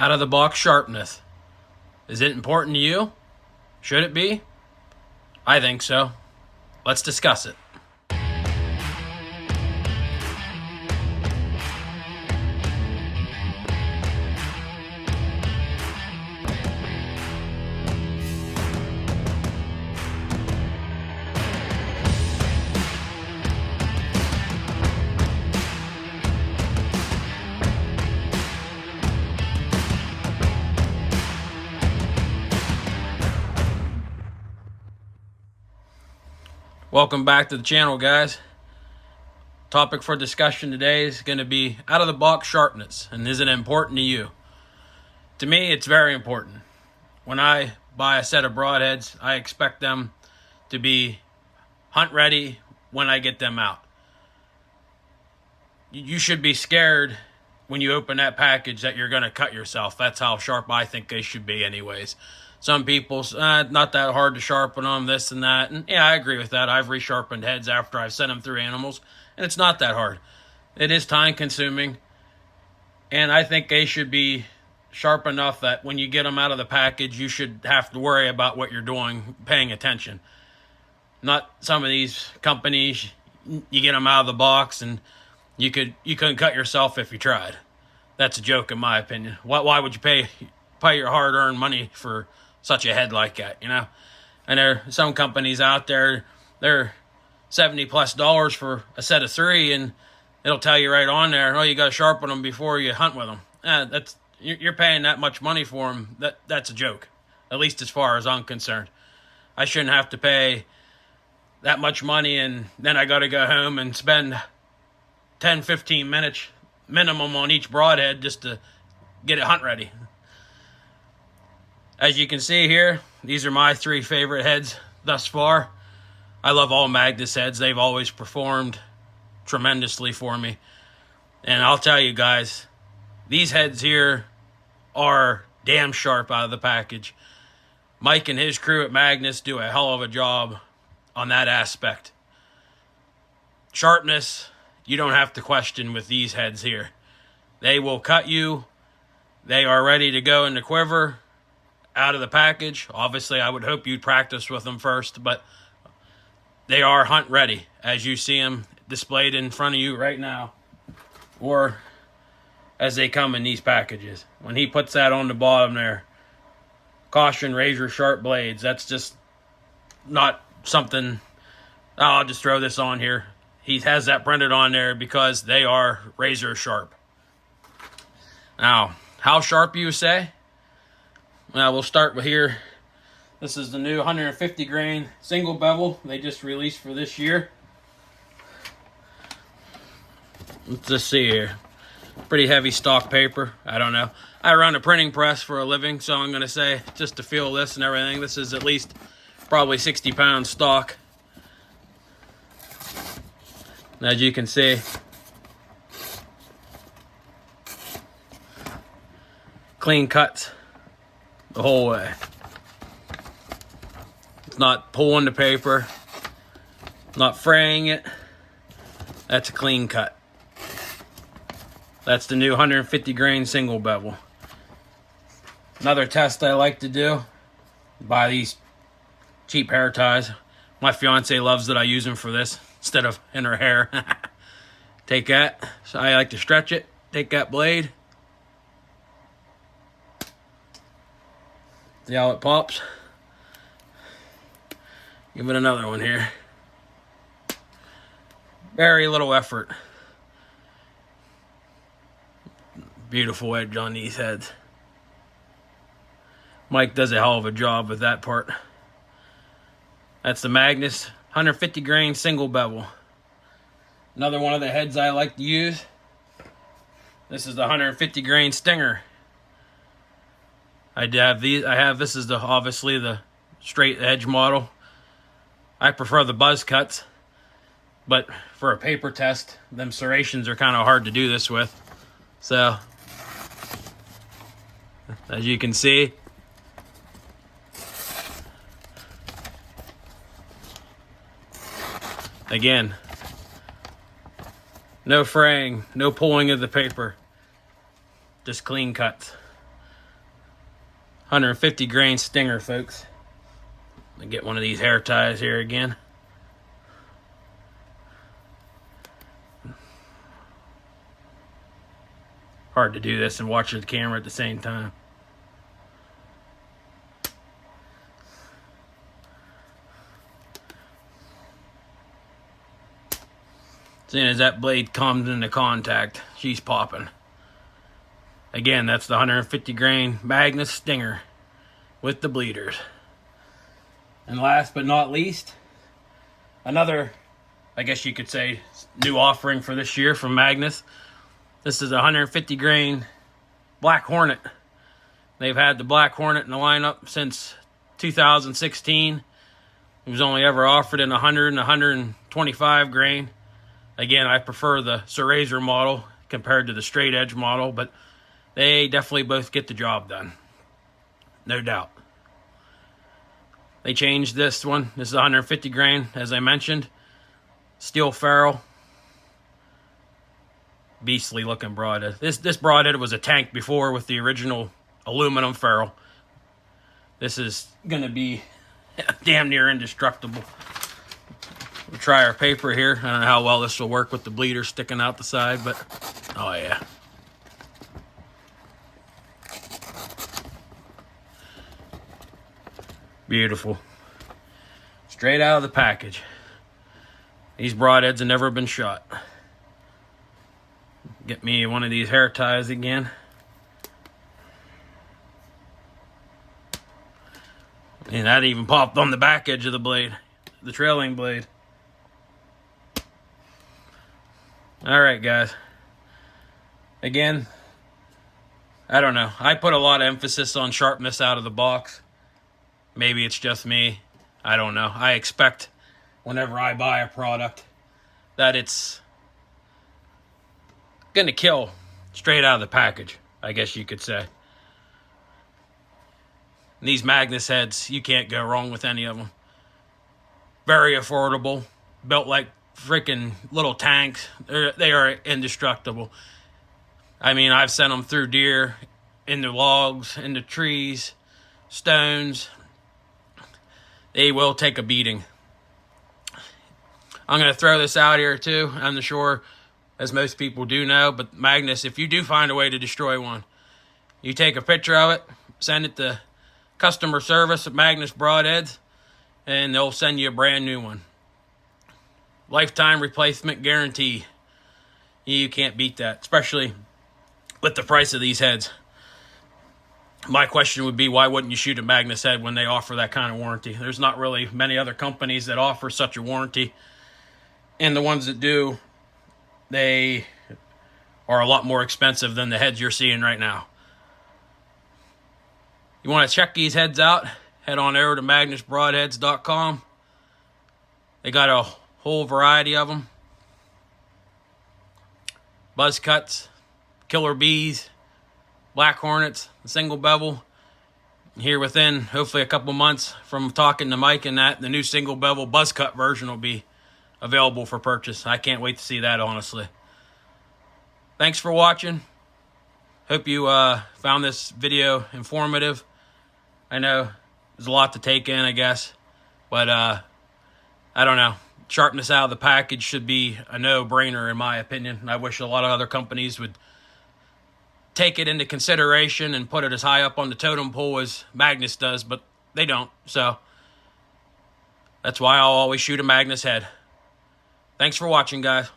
Out of the box sharpness. Is it important to you? Should it be? I think so. Let's discuss it. Welcome back to the channel, guys. Topic for discussion today is going to be out of the box sharpness, and is it important to you? To me, it's very important. When I buy a set of broadheads, I expect them to be hunt ready when I get them out. You should be scared when you open that package that you're going to cut yourself. That's how sharp I think they should be anyways. Some people, not that hard to sharpen them, this and that. And yeah, I agree with that. I've resharpened heads after I've sent them through animals, and it's not that hard. It is time consuming, and I think they should be sharp enough that when you get them out of the package, you should have to worry about what you're doing, paying attention. Not some of these companies, you get them out of the box and you couldn't cut yourself if you tried. That's a joke in my opinion. Why would you pay your hard-earned money for such a head like that, you know? And there are some companies out there, they're $70+ for a set of 3, and it'll tell you right on there, oh, you got to sharpen them before you hunt with them. You're paying that much money for them. That's a joke, at least as far as I'm concerned. I shouldn't have to pay that much money, and then I got to go home and spend 10-15 minutes minimum on each broadhead just to get it hunt ready. As you can see here, these are my 3 favorite heads thus far. I love all Magnus heads. They've always performed tremendously for me. And I'll tell you guys, these heads here are damn sharp out of the package. Mike and his crew at Magnus do a hell of a job on that aspect. Sharpness, you don't have to question with these heads here. They will cut you. They are ready to go in the quiver out of the package. Obviously, I would hope you'd practice with them first, but they are hunt ready as you see them displayed in front of you right now, or as they come in these packages. When he puts that on the bottom there, caution, razor sharp blades, that's just not something, oh, I'll just throw this on here. He has that printed on there because they are razor sharp. Now, how sharp you say? Well, we'll start with here. This is the new 150 grain single bevel they just released for this year. Let's just see here. Pretty heavy stock paper. I don't know. I run a printing press for a living, so I'm going to say, just to feel this and everything, this is at least probably 60 pounds stock. As you can see, clean cuts the whole way. It's not pulling the paper, not fraying it. That's a clean cut. That's the new 150 grain single bevel. Another test I like to do, buy these cheap hair ties. My fiance loves that I use them for this instead of in her hair. Take that. So I like to stretch it. Take that blade. See how it pops? Give it another one here. Very little effort. Beautiful edge on these heads. Mike does a hell of a job with that part. That's the Magnus 150 grain single bevel. Another one of the heads I like to use. This is the 150 grain Stinger. This is obviously the straight edge model. I prefer the buzz cuts, but for a paper test, them serrations are kind of hard to do this with. So, as you can see, again, no fraying, no pulling of the paper, just clean cuts. 150 grain stinger, folks. Let me get one of these hair ties here again. Hard to do this and watch the camera at the same time. As soon as that blade comes into contact, she's popping. Again, that's the 150 grain Magnus Stinger with the bleeders. And last but not least, another, I guess you could say, new offering for this year from Magnus. This is a 150 grain Black Hornet. They've had the Black Hornet in the lineup since 2016. It was only ever offered in 100 and 125 grain. Again, I prefer the Razor model compared to the straight edge model, but they definitely both get the job done. No doubt. They changed this one. This is 150 grain, as I mentioned. Steel ferrule. Beastly looking broadhead. This broadhead was a tank before with the original aluminum ferrule. This is going to be damn near indestructible. We'll try our paper here. I don't know how well this will work with the bleeder sticking out the side, but oh yeah. Beautiful. Straight out of the package. These broadheads have never been shot. Get me one of these hair ties again. And that even popped on the back edge of the blade, the trailing blade. Alright guys, again, I don't know, I put a lot of emphasis on sharpness out of the box. Maybe it's just me, I don't know. I expect whenever I buy a product that it's gonna kill straight out of the package, I guess you could say. These Magnus heads, you can't go wrong with any of them. Very affordable, built like freaking little tanks. They are indestructible. I mean, I've sent them through deer, into logs, into trees, stones. They will take a beating. I'm going to throw this out here too. I'm not sure, as most people do know, but Magnus, if you do find a way to destroy one, you take a picture of it, send it to customer service at Magnus Broadheads, and they'll send you a brand new one. Lifetime replacement guarantee. You can't beat that, especially with the price of these heads. My question would be, why wouldn't you shoot a Magnus head when they offer that kind of warranty? There's not really many other companies that offer such a warranty. And the ones that do, they are a lot more expensive than the heads you're seeing right now. You want to check these heads out? Head on over to magnusbroadheads.com. They got a whole variety of them. Buzz cuts, killer bees, Black Hornets, single bevel. Here within, hopefully a couple months from talking to Mike and that, the new single bevel buzz cut version will be available for purchase. I can't wait to see that, honestly. Thanks for watching. Hope you found this video informative. I know there's a lot to take in, I guess. But I don't know. Sharpness out of the package should be a no-brainer in my opinion. I wish a lot of other companies would take it into consideration and put it as high up on the totem pole as Magnus does, but they don't. So that's why I'll always shoot a Magnus head. Thanks for watching, guys.